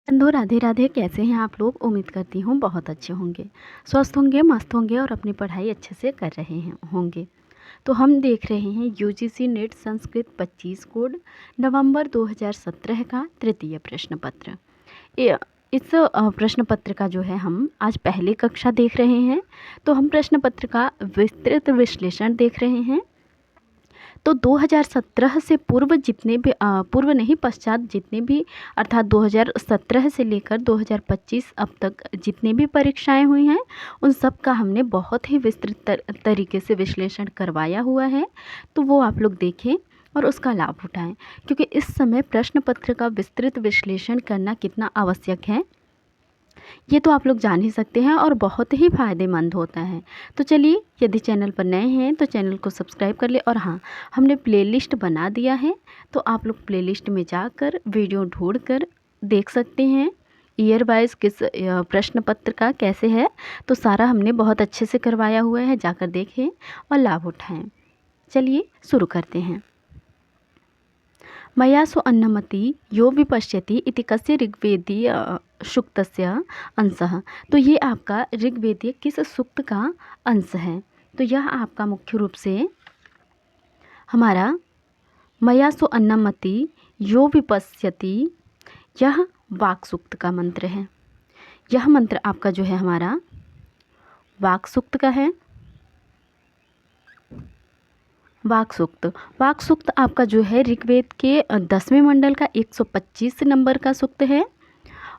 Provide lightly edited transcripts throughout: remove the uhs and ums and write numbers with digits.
बंधु राधे राधे। कैसे हैं आप लोग? उम्मीद करती हूँ बहुत अच्छे होंगे, स्वस्थ होंगे, मस्त होंगे और अपनी पढ़ाई अच्छे से कर रहे हैं होंगे। तो हम देख रहे हैं यूजीसी नेट संस्कृत 25 कोड नवंबर 2017 का तृतीय प्रश्न पत्र। इस प्रश्न पत्र का जो है हम आज पहली कक्षा देख रहे हैं। तो हम प्रश्न पत्र का विस्तृत विश्लेषण देख रहे हैं। तो 2017 से पूर्व जितने भी पूर्व नहीं पश्चात जितने भी अर्थात 2017 से लेकर 2025 अब तक जितनी भी परीक्षाएं हुई हैं उन सब का हमने बहुत ही विस्तृत तरीके से विश्लेषण करवाया हुआ है। तो वो आप लोग देखें और उसका लाभ उठाएं, क्योंकि इस समय प्रश्न पत्र का विस्तृत विश्लेषण करना कितना आवश्यक है ये तो आप लोग जान ही सकते हैं और बहुत ही फ़ायदेमंद होता है। तो चलिए, यदि चैनल पर नए हैं तो चैनल को सब्सक्राइब कर ले। और हाँ, हमने प्लेलिस्ट बना दिया है, तो आप लोग प्लेलिस्ट में जाकर वीडियो ढूंढ कर देख सकते हैं ईयर वाइज किस प्रश्न पत्र का कैसे है। तो सारा हमने बहुत अच्छे से करवाया हुआ है, जाकर देखें और लाभ उठाएँ। चलिए शुरू करते हैं। मयासु अन्नमति यो विपश्यति इति कस्य ऋग्वेदीय सूक्तस्य अंशः। तो ये आपका ऋग्वेदीय किस सूक्त का अंश है? तो यह आपका मुख्य रूप से हमारा मयासु अन्नमति यो विपश्यति, यह वाक सूक्त का मंत्र है। यह मंत्र आपका जो है हमारा वाक सूक्त का है। वाक सूक्त आपका जो है ऋग्वेद के 10वें मंडल का 125 नंबर का सूक्त है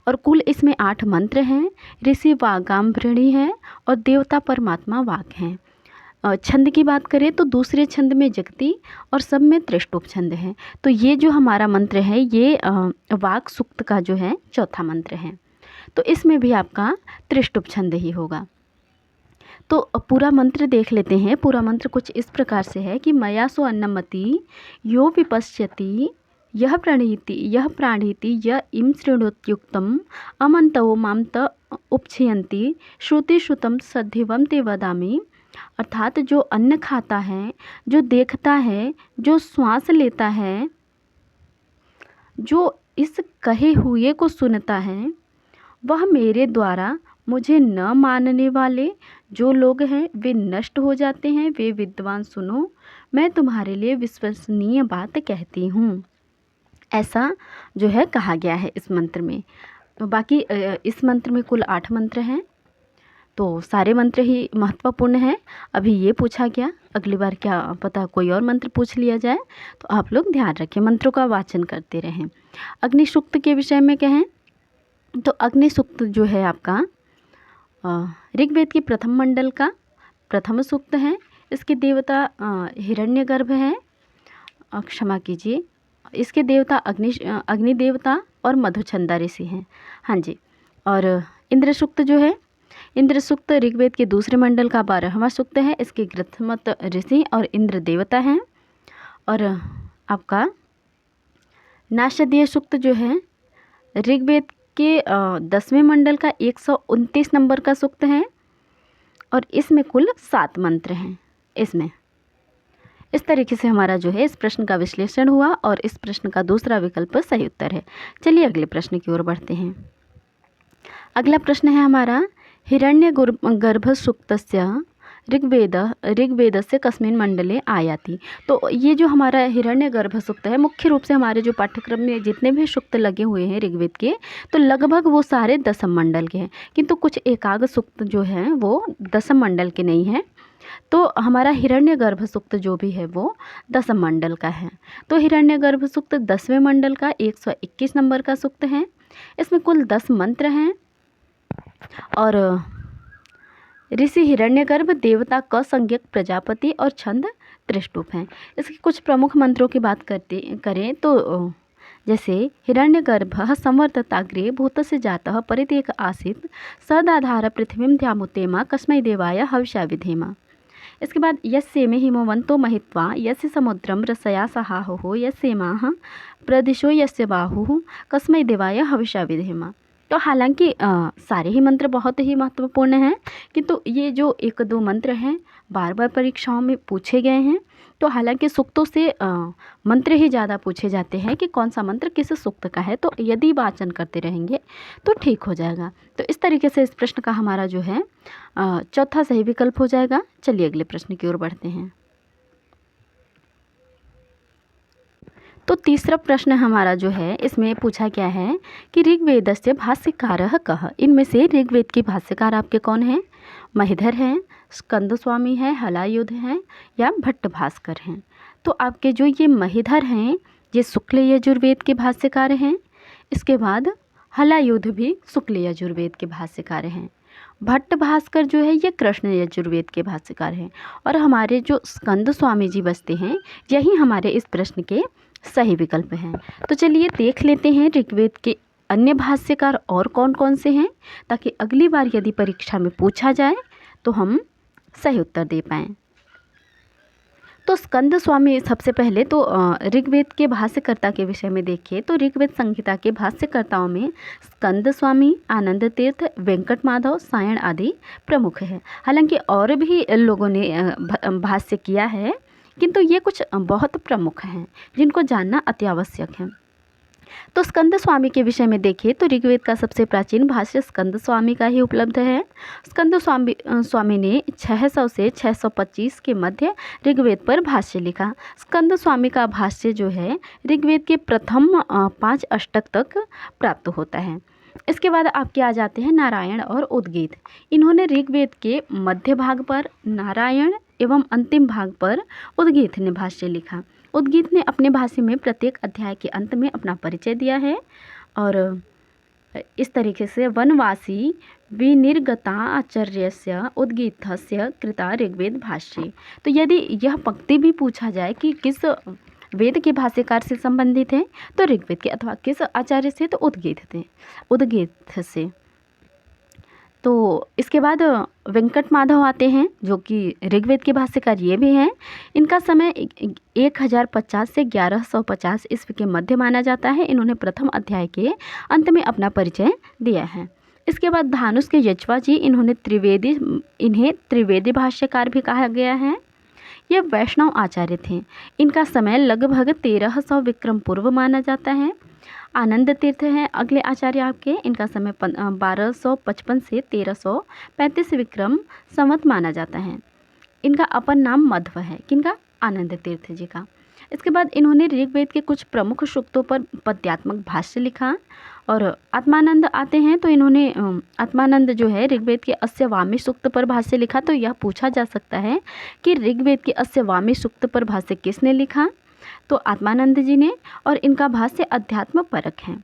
और कुल इसमें 8 मंत्र हैं। ऋषि वागाम्भृणी है और देवता परमात्मा वाक हैं। छंद की बात करें तो दूसरे छंद में जगती और सब में त्रिष्टुप छंद है। तो ये जो हमारा मंत्र है ये वाक सूक्त का जो है चौथा मंत्र है। तो इसमें भी आपका त्रिष्टुप छंद ही होगा। तो पूरा मंत्र देख लेते हैं। पूरा मंत्र कुछ इस प्रकार से है कि मयासो अन्नमति यो विपश्यति यह प्राणीति य इम शृणोत्युक्तम अमंतवो माम त उपछयन्ति श्रुति श्रुतम सद्धिवम ते वदामि। अर्थात जो अन्न खाता है, जो देखता है, जो श्वास लेता है, जो इस कहे हुए को सुनता है, वह मेरे द्वारा मुझे न मानने वाले जो लोग हैं वे नष्ट हो जाते हैं। वे विद्वान सुनो, मैं तुम्हारे लिए विश्वसनीय बात कहती हूँ। ऐसा जो है कहा गया है इस मंत्र में। तो बाकी इस मंत्र में कुल 8 मंत्र हैं, तो सारे मंत्र ही महत्वपूर्ण हैं। अभी ये पूछा गया, अगली बार क्या पता कोई और मंत्र पूछ लिया जाए। तो आप लोग ध्यान रखें, मंत्रों का वाचन करते रहें। अग्नि सूक्त के विषय में कहें तो अग्नि सूक्त जो है आपका ऋग्वेद के प्रथम मंडल का प्रथम सूक्त है। इसके देवता हिरण्यगर्भ है, क्षमा कीजिए, इसके देवता अग्नि देवता और मधुचंदा ऋषि हैं। हाँ जी। और इंद्र सूक्त जो है, इंद्र सूक्त ऋग्वेद के दूसरे मंडल का 12वां सूक्त है। इसके गृत्समत ऋषि और इंद्र देवता हैं। और आपका नाशदीय सूक्त जो है ऋग्वेद के 10वें मंडल का 129 नंबर का सूक्त है और इसमें कुल 7 मंत्र हैं। इसमें इस तरीके से हमारा जो है इस प्रश्न का विश्लेषण हुआ और इस प्रश्न का दूसरा विकल्प सही उत्तर है। चलिए अगले प्रश्न की ओर बढ़ते हैं। अगला प्रश्न है हमारा हिरण्यगर्भ सूक्तस्य ऋग्वेदस्य कस्मिन् मंडले आयाति। तो ये जो हमारा हिरण्यगर्भ सूक्त है, मुख्य रूप से हमारे जो पाठ्यक्रम में जितने भी सूक्त लगे हुए हैं ऋग्वेद के, तो लगभग वो सारे 10म मंडल के हैं, किंतु कुछ एकाग सूक्त जो हैं वो 10म मंडल के नहीं हैं। तो हमारा हिरण्यगर्भ सूक्त जो भी है वो 10म मंडल का है। तो हिरण्यगर्भ सूक्त 10वें मंडल का 121 नंबर का सूक्त है। इसमें कुल 10 मंत्र हैं और ऋषि हिरण्यगर्भ, देवता क संज्ञक प्रजापति और छंद त्रिष्टुप हैं। इसके कुछ प्रमुख मंत्रों की बात करें तो जैसे हिरण्यगर्भः संवर्तताग्रे भूतस्य जातः परित्यक आसीत् सदाधार पृथ्वीं ध्यामुतेमा कस्मै देवाय हविषा विधेम। इसके बाद यस्येमे हिमवन्तो महित्वा यस्य समुद्रं रसया सहाहुः यस्येमाः प्रदिशो यस्य बाहुः कस्मै देवाय हविषा विधेम। तो हालांकि सारे ही मंत्र बहुत ही महत्वपूर्ण हैं, किंतु ये जो 1-2 मंत्र हैं बार बार परीक्षाओं में पूछे गए हैं, तो हालांकि सूक्तों से मंत्र ही ज़्यादा पूछे जाते हैं कि कौन सा मंत्र किस सूक्त का है, तो यदि वाचन करते रहेंगे तो ठीक हो जाएगा। तो इस तरीके से इस प्रश्न का हमारा जो है चौथा सही विकल्प हो जाएगा। चलिए अगले प्रश्न की ओर बढ़ते हैं। तो तीसरा प्रश्न हमारा जो है इसमें पूछा गया है कि ऋग्वेदस्य भाष्यकारः कः। इनमें से ऋग्वेद के भाष्यकार आपके कौन हैं? महिधर हैं, स्कंद स्वामी है, हलायुध हैं या भट्ट भास्कर हैं। तो आपके जो ये महिधर हैं ये शुक्ल यजुर्वेद के भाष्यकार हैं। इसके बाद हलायुध भी शुक्ल यजुर्वेद के भाष्यकार हैं। भट्ट भास्कर जो है ये कृष्ण यजुर्वेद के भाष्यकार हैं। और हमारे जो स्कंद स्वामी जी बचते हैं यही हमारे इस प्रश्न के सही विकल्प हैं। तो चलिए देख लेते हैं ऋग्वेद के अन्य भाष्यकार और कौन कौन से हैं, ताकि अगली बार यदि परीक्षा में पूछा जाए तो हम सही उत्तर दे पाएँ। तो स्कंद स्वामी सबसे पहले तो ऋग्वेद के भाष्यकर्ता के विषय में देखिए तो ऋग्वेद संहिता के भाष्यकर्ताओं में स्कंद स्वामी, आनंद तीर्थ, वेंकट माधव, सायण आदि प्रमुख है। हालांकि और भी लोगों ने भाष्य किया है, किंतु ये कुछ बहुत प्रमुख हैं जिनको जानना अति आवश्यक है। तो स्कंद स्वामी के विषय में देखिए तो ऋग्वेद का सबसे प्राचीन भाष्य स्कंद स्वामी का ही उपलब्ध है। स्कंद स्वामी ने 600 से 625 के मध्य ऋग्वेद पर भाष्य लिखा। स्कंद स्वामी का भाष्य जो है ऋग्वेद के प्रथम 5 अष्टक तक प्राप्त होता है। इसके बाद आपके आ जाते हैं नारायण और उद्गीत। इन्होंने ऋग्वेद के मध्य भाग पर नारायण एवं अंतिम भाग पर उद्गीत ने भाष्य लिखा। उद्गीत ने अपने भाष्य में प्रत्येक अध्याय के अंत में अपना परिचय दिया है और इस तरीके से वनवासी विनिर्गताचार्यस्य उद्गीतस्य कृता ऋग्वेद भाष्ये। तो यदि यह पंक्ति भी पूछा जाए कि किस वेद के भाष्यकार से संबंधित है तो ऋग्वेद के, अथवा किस आचार्य से तो उद्गीत से। तो इसके बाद वेंकट माधव आते हैं जो कि ऋग्वेद के भाष्यकार ये भी हैं। इनका समय 1050 से 1150 ईस्वी के मध्य माना जाता है। इन्होंने प्रथम अध्याय के अंत में अपना परिचय दिया है। इसके बाद धानुष के यज्वा जी, इन्हें त्रिवेदी भाष्यकार भी कहा गया है। ये वैष्णव आचार्य थे। इनका समय लगभग 1300 विक्रम पूर्व माना जाता है। आनंद तीर्थ हैं अगले आचार्य आपके, इनका समय 1255 से 1335 विक्रम संवत माना जाता है। इनका अपन नाम मध्व है, किनका? आनंद तीर्थ जी का। इसके बाद इन्होंने ऋग्वेद के कुछ प्रमुख सूक्तों पर पद्यात्मक भाष्य लिखा। और आत्मानंद आते हैं तो इन्होंने आत्मानंद जो है ऋग्वेद के अस्यवामी सूक्त पर भाष्य लिखा। तो यह पूछा जा सकता है कि ऋग्वेद के अस्यवामी सूक्त पर भाष्य किसने लिखा? तो आत्मानंद जी ने, और इनका भाष्य अध्यात्म परक है।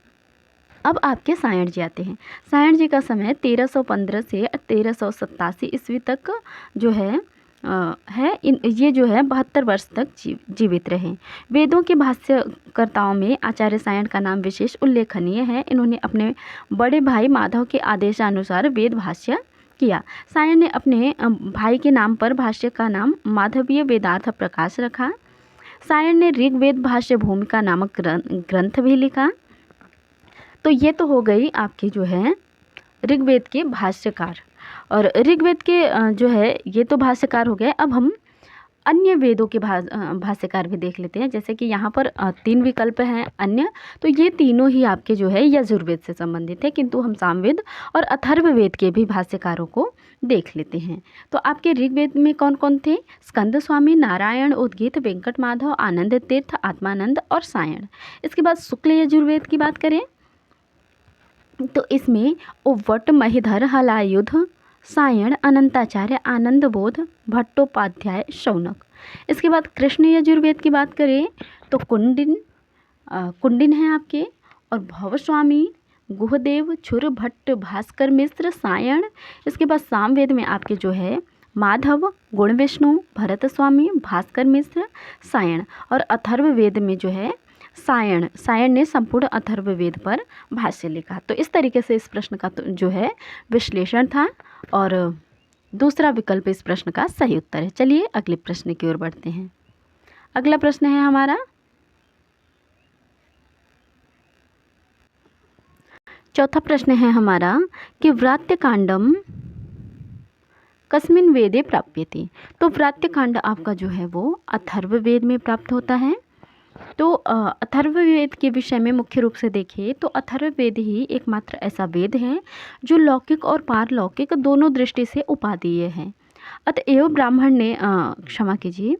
अब आपके सायण जी आते हैं। सायण जी का समय 1315 से 1387 ईस्वी तक जो है ये जो है 72 वर्ष तक जीवित रहे। वेदों के भाष्यकर्ताओं में आचार्य सायण का नाम विशेष उल्लेखनीय है। इन्होंने अपने बड़े भाई माधव के आदेशानुसार वेद भाष्य किया। सायण ने अपने भाई के नाम पर भाष्य का नाम माधवीय वेदार्थ प्रकाश रखा। सायण ने ऋग्वेद भाष्य भूमिका नामक ग्रंथ भी लिखा। तो ये तो हो गई आपकी जो है ऋग्वेद के भाष्यकार। और ऋग्वेद के जो है ये तो भाष्यकार हो गए। अब हम अन्य वेदों के भाष्यकार भी देख लेते हैं। जैसे कि यहाँ पर 3 विकल्प हैं अन्य, तो ये तीनों ही आपके जो है यजुर्वेद से संबंधित है, किंतु हम सामवेद और अथर्ववेद के भी भाष्यकारों को देख लेते हैं। तो आपके ऋग्वेद में कौन कौन थे? स्कंद स्वामी, नारायण, उद्गीत, वेंकट माधव, आनंद तीर्थ, आत्मानंद और सायण। इसके बाद शुक्ल यजुर्वेद की बात करें तो इसमें उव्वट, महिधर, हलायुध, सायण, अनंताचार्य, आनंद बोध, भट्टोपाध्याय, शौनक। इसके बाद कृष्ण यजुर्वेद की बात करें तो कुंडिन है आपके, और भवस्वामी, गुहदेव, छुर, भट्ट, भास्कर मिश्र, सायण। इसके बाद सामवेद में आपके जो है माधव, गुण विष्णु, भरत स्वामी, भास्कर मिश्र, सायण। और अथर्ववेद में जो है सायण ने संपूर्ण अथर्ववेद पर भाष्य लिखा। तो इस तरीके से इस प्रश्न का जो है विश्लेषण था और दूसरा विकल्प इस प्रश्न का सही उत्तर है। चलिए अगले प्रश्न की ओर बढ़ते हैं। अगला प्रश्न है हमारा चौथा प्रश्न है हमारा कि व्रात्यकांडम कस्मिन् वेदे प्राप्यते। तो व्रात्यकांड आपका जो है वो अथर्ववेद में प्राप्त होता है। तो अथर्ववेद के विषय में मुख्य रूप से देखिए तो अथर्ववेद ही एकमात्र ऐसा वेद है जो लौकिक और पारलौकिक दोनों दृष्टि से उपादेय है। अतएव ब्राह्मण ने क्षमा कीजिए,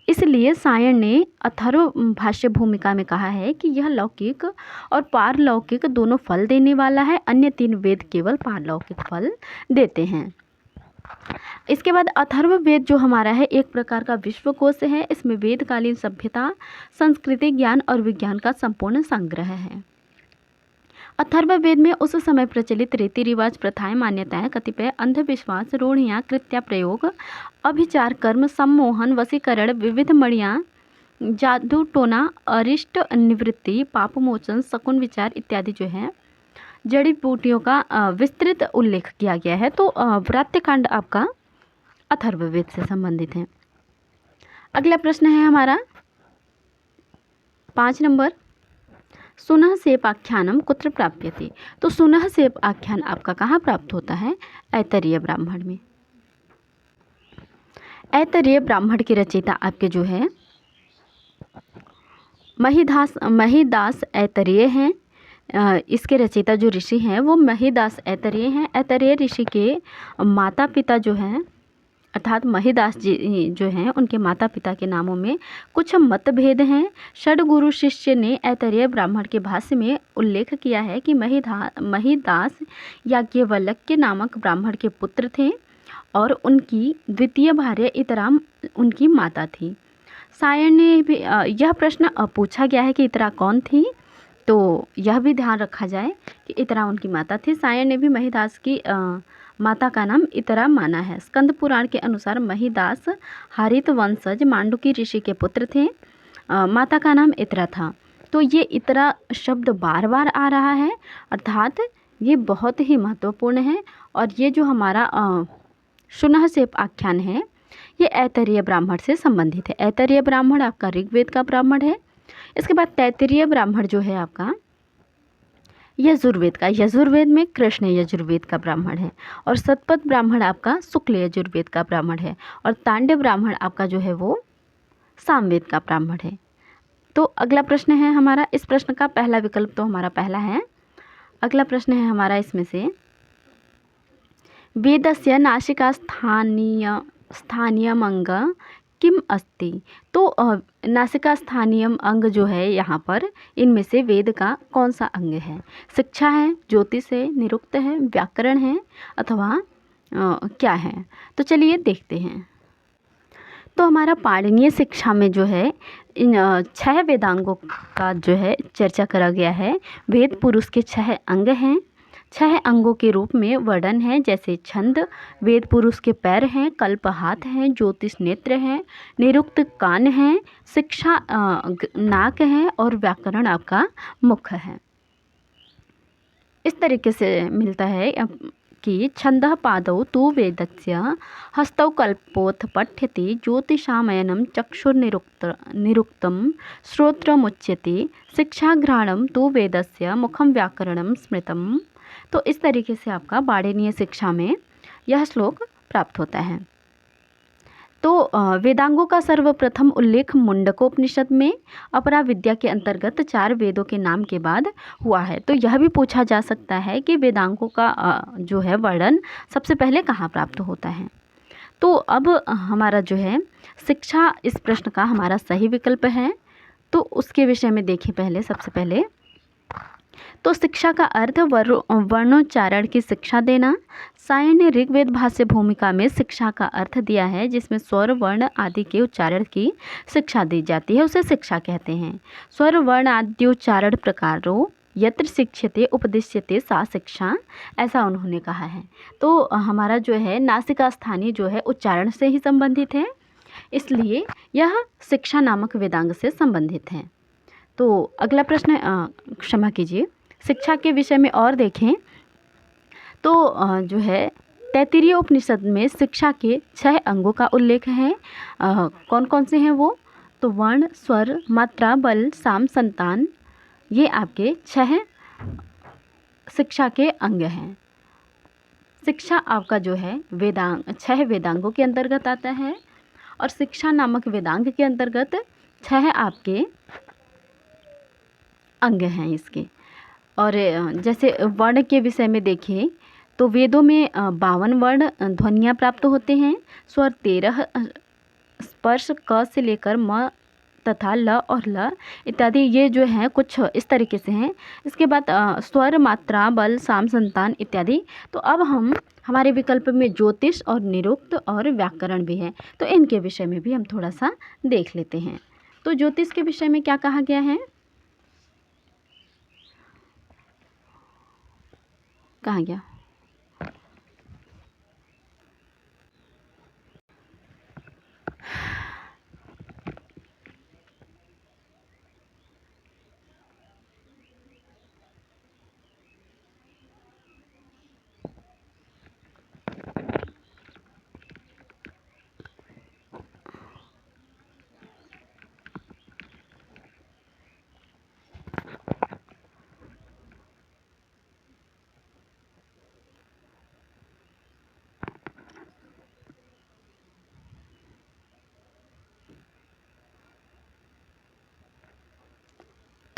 इसलिए सायण ने अथर्व भाष्य भूमिका में कहा है कि यह लौकिक और पारलौकिक दोनों फल देने वाला है, अन्य 3 वेद केवल पारलौकिक फल देते हैं। इसके बाद अथर्ववेद जो हमारा है एक प्रकार का विश्वकोश है। इसमें वेदकालीन सभ्यता, संस्कृति, ज्ञान और विज्ञान का संपूर्ण संग्रह है। अथर्ववेद में उस समय प्रचलित रीति रिवाज, प्रथाएं, मान्यताएं, कतिपय अंधविश्वास, रूढ़ियाँ, कृत्या प्रयोग, अभिचार, कर्म, सम्मोहन, वशीकरण, विविध मणियाँ, जादू टोना, अरिष्ट निवृत्ति, पाप मोचन, शकुन विचार इत्यादि जो है जड़ी बूटियों का विस्तृत उल्लेख किया गया है। तो व्रात्यकांड आपका अथर्ववेद से संबंधित है। अगला प्रश्न है हमारा 5 नंबर, सुनः सेप आख्यानम कुत्र प्राप्यते। तो सुनः सेप आख्यान आपका कहाँ प्राप्त होता है? ऐतरेय ब्राह्मण में। ऐतरेय ब्राह्मण के रचयिता आपके जो है महिदास ऐतरेय हैं। इसके रचयिता जो ऋषि हैं वो महिदास ऐतरेय हैं। ऐतरेय ऋषि के माता पिता जो हैं अर्थात महिदास जी जो हैं उनके माता पिता के नामों में कुछ मतभेद हैं। षडगुरु शिष्य ने ऐतरेय ब्राह्मण के भाष्य में उल्लेख किया है कि महिदास याज्ञवल्क्य नामक ब्राह्मण के पुत्र थे और उनकी द्वितीय भार्या इतरा उनकी माता थी। सायण ने भी यह प्रश्न पूछा गया है कि इतरा कौन थी, तो यह भी ध्यान रखा जाए कि इतरा उनकी माता थी। सायण ने भी महिदास की माता का नाम इतरा माना है। स्कंद पुराण के अनुसार महिदास हरित वंशज मांडुकी ऋषि के पुत्र थे। माता का नाम इतरा था। तो ये इतरा शब्द बार बार आ रहा है, अर्थात ये बहुत ही महत्वपूर्ण है। और ये जो हमारा सुनः सेप आख्यान है ये ऐतरेय ब्राह्मण से संबंधित है। ऐतरेय ब्राह्मण आपका ऋग्वेद का ब्राह्मण है। इसके बाद तैत्तिरीय ब्राह्मण जो है आपका यजुर्वेद का, यजुर्वेद में कृष्ण यजुर्वेद का ब्राह्मण है। और सतपथ ब्राह्मण आपका शुक्ल यजुर्वेद का ब्राह्मण है। और तांड्य ब्राह्मण आपका जो है वो सामवेद का ब्राह्मण है। तो अगला प्रश्न है हमारा, इस प्रश्न का पहला विकल्प तो हमारा पहला है। अगला प्रश्न है हमारा इसमें से, वेदस्य नासिका स्थानीयम अंग किम अस्ति। तो नासिका स्थानीयम अंग जो है यहाँ पर इनमें से वेद का कौन सा अंग है? शिक्षा है, ज्योतिष है, निरुक्त है, व्याकरण है अथवा क्या है? तो चलिए देखते हैं। तो हमारा पाणिनीय शिक्षा में जो है इन 6 वेदांगों का जो है चर्चा करा गया है। वेद पुरुष के 6 अंग हैं। 6 अंगों के रूप में वर्णन है, जैसे छंद वेद पुरुष के पैर हैं, कल्प हाथ हैं, ज्योतिष नेत्र हैं, निरुक्त कान हैं, शिक्षा नाक है और व्याकरण आपका मुख है। इस तरीके से मिलता है कि छंदः पादौ तु वेदस्य हस्तौ कल्पोऽथ पठ्यते ज्योतिषामयनं चक्षुर्निरुक्तं श्रोत्रमुच्यते शिक्षाघ्राणं तु वेदस्य मुखं व्याकरणं स्मृतम्। तो इस तरीके से आपका पाणिनीय शिक्षा में यह श्लोक प्राप्त होता है। तो वेदांगों का सर्वप्रथम उल्लेख मुंडकोपनिषद में अपरा विद्या के अंतर्गत 4 वेदों के नाम के बाद हुआ है। तो यह भी पूछा जा सकता है कि वेदांगों का जो है वर्णन सबसे पहले कहाँ प्राप्त होता है। तो अब हमारा जो है शिक्षा इस प्रश्न का हमारा सही विकल्प है। तो उसके विषय में देखें पहले, सबसे पहले तो शिक्षा का अर्थ वर्णोच्चारण की शिक्षा देना। सायण ने ऋग्वेद भाष्य भूमिका में शिक्षा का अर्थ दिया है जिसमें स्वर वर्ण आदि के उच्चारण की शिक्षा दी जाती है, उसे शिक्षा कहते हैं। स्वर वर्ण आदि उच्चारण प्रकारों यत्र शिक्ष्यते उपदिश्यते सा शिक्षा, ऐसा उन्होंने कहा है। तो हमारा जो है नासिका स्थानीय जो है उच्चारण से ही संबंधित है, इसलिए यह शिक्षा नामक वेदांग से संबंधित है। तो अगला प्रश्न क्षमा कीजिए, शिक्षा के विषय में और देखें तो जो है तैत्तिरीय उपनिषद में शिक्षा के 6 अंगों का उल्लेख है। कौन कौन से हैं वो? तो वर्ण, स्वर, मात्रा, बल, साम, संतान, ये आपके 6 शिक्षा के अंग हैं। शिक्षा आपका जो है वेदांग 6 वेदांगों के अंतर्गत आता है और शिक्षा नामक वेदांग के अंतर्गत 6 आपके अंग हैं इसके। और जैसे वर्ण के विषय में देखें तो वेदों में 52 वर्ण ध्वनियाँ प्राप्त होते हैं। स्वर 13 स्पर्श क से लेकर म तथा ल और ल इत्यादि ये जो हैं कुछ इस तरीके से हैं। इसके बाद स्वर मात्रा बल साम संतान इत्यादि। तो अब हम हमारे विकल्प में ज्योतिष और निरुक्त और व्याकरण भी है, तो इनके विषय में भी हम थोड़ा सा देख लेते हैं। तो ज्योतिष के विषय में क्या कहा गया है, कहा गया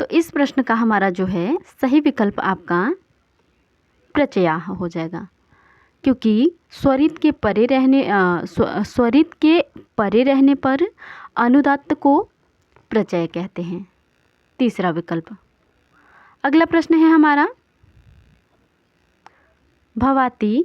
तो इस प्रश्न का हमारा जो है सही विकल्प आपका प्रत्ययाह हो जाएगा, क्योंकि स्वरित के परे रहने पर अनुदात्त को प्रत्यय कहते हैं। तीसरा विकल्प। अगला प्रश्न है हमारा भवाति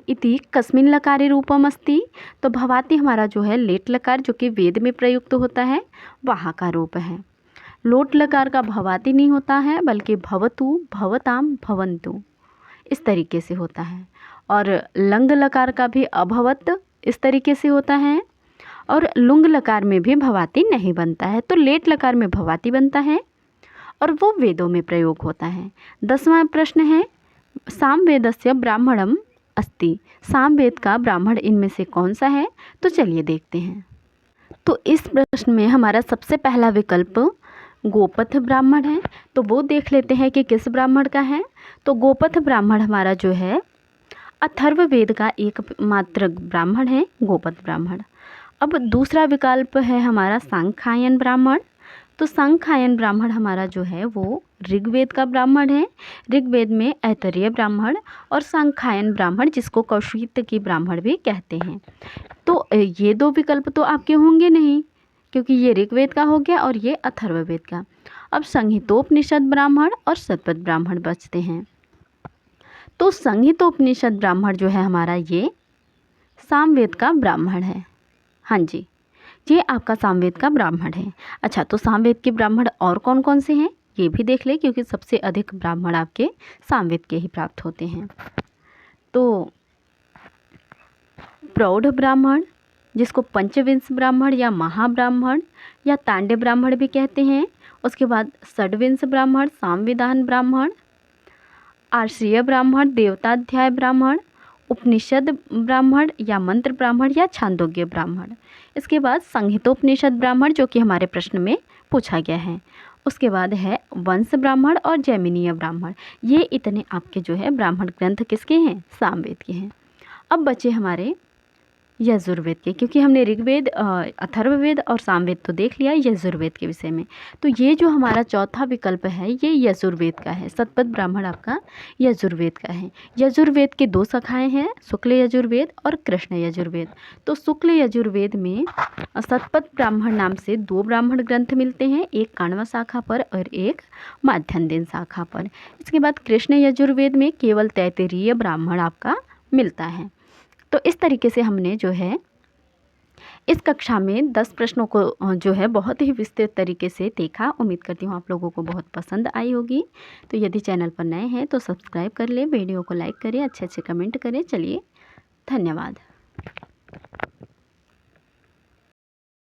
इति कस्मिन् लकारे रूपम अस्ति। तो भवाति हमारा जो है लेट लकार जो कि वेद में प्रयुक्त होता है वहाँ का रूप है। लोट लकार का भवाति नहीं होता है बल्कि भवतु भवताम भवन्तु इस तरीके से होता है। और लंग लकार का भी अभवत इस तरीके से होता है। और लुंग लकार में भी भवाति नहीं बनता है, तो लेट लकार में भवाति बनता है और वो वेदों में प्रयोग होता है। 10वां प्रश्न है सामवेदस्य ब्राह्मणम अस्ति। सामवेद का ब्राह्मण इनमें से कौन सा है, तो चलिए देखते हैं। तो इस प्रश्न में हमारा सबसे पहला विकल्प गोपथ ब्राह्मण है। तो वो देख लेते हैं कि किस ब्राह्मण का है। तो गोपथ ब्राह्मण हमारा जो है अथर्ववेद का एकमात्र ब्राह्मण है, गोपथ ब्राह्मण। अब दूसरा विकल्प है हमारा सांख्यायन ब्राह्मण। तो सांख्यायन ब्राह्मण हमारा जो है वो ऋग्वेद का ब्राह्मण है। ऋग्वेद में ऐतरेय ब्राह्मण और सांख्यायन ब्राह्मण जिसको कौशिक की ब्राह्मण भी कहते हैं। तो ये 2 विकल्प तो आपके होंगे नहीं, क्योंकि ये ऋग्वेद का हो गया और ये अथर्ववेद का। अब संहितोपनिषद ब्राह्मण और शतपथ ब्राह्मण बचते हैं। तो संहितोपनिषद ब्राह्मण जो है हमारा ये सामवेद का ब्राह्मण है। हाँ जी, ये आपका सामवेद का ब्राह्मण है। अच्छा, तो सामवेद के ब्राह्मण और कौन कौन से हैं ये भी देख ले, क्योंकि सबसे अधिक ब्राह्मण आपके सामवेद के ही प्राप्त होते हैं। तो प्रौढ़ ब्राह्मण जिसको पंचविंश ब्राह्मण या महाब्राह्मण या तांडे ब्राह्मण भी कहते हैं। उसके बाद षड्विंश ब्राह्मण, सामविधान ब्राह्मण, आर्षीय ब्राह्मण, देवताध्याय ब्राह्मण, उपनिषद ब्राह्मण या मंत्र ब्राह्मण या छांदोग्य ब्राह्मण। इसके बाद संहितोपनिषद ब्राह्मण जो कि हमारे प्रश्न में पूछा गया है। उसके बाद है वंश ब्राह्मण और जैमिनीय ब्राह्मण। ये इतने आपके जो है ब्राह्मण ग्रंथ किसके हैं, सामवेद के हैं। अब बचे हमारे यजुर्वेद के, क्योंकि हमने ऋग्वेद, अथर्ववेद और सामवेद तो देख लिया यजुर्वेद के विषय में। तो ये जो हमारा चौथा विकल्प है ये यजुर्वेद का है। शतपथ ब्राह्मण आपका यजुर्वेद का है। यजुर्वेद के 2 शाखाएं हैं, शुक्ल यजुर्वेद और कृष्ण यजुर्वेद। तो शुक्ल यजुर्वेद में शतपथ ब्राह्मण नाम से 2 ब्राह्मण ग्रंथ मिलते हैं, एक काण्व शाखा पर और एक माध्यन्दिन शाखा पर। इसके बाद कृष्ण यजुर्वेद में केवल तैत्तिरीय ब्राह्मण आपका मिलता है। तो इस तरीके से हमने जो है इस कक्षा में 10 प्रश्नों को जो है बहुत ही विस्तृत तरीके से देखा। उम्मीद करती हूँ आप लोगों को बहुत पसंद आई होगी। तो यदि चैनल पर नए हैं तो सब्सक्राइब कर लें, वीडियो को लाइक करें, अच्छे अच्छे कमेंट करें। चलिए, धन्यवाद।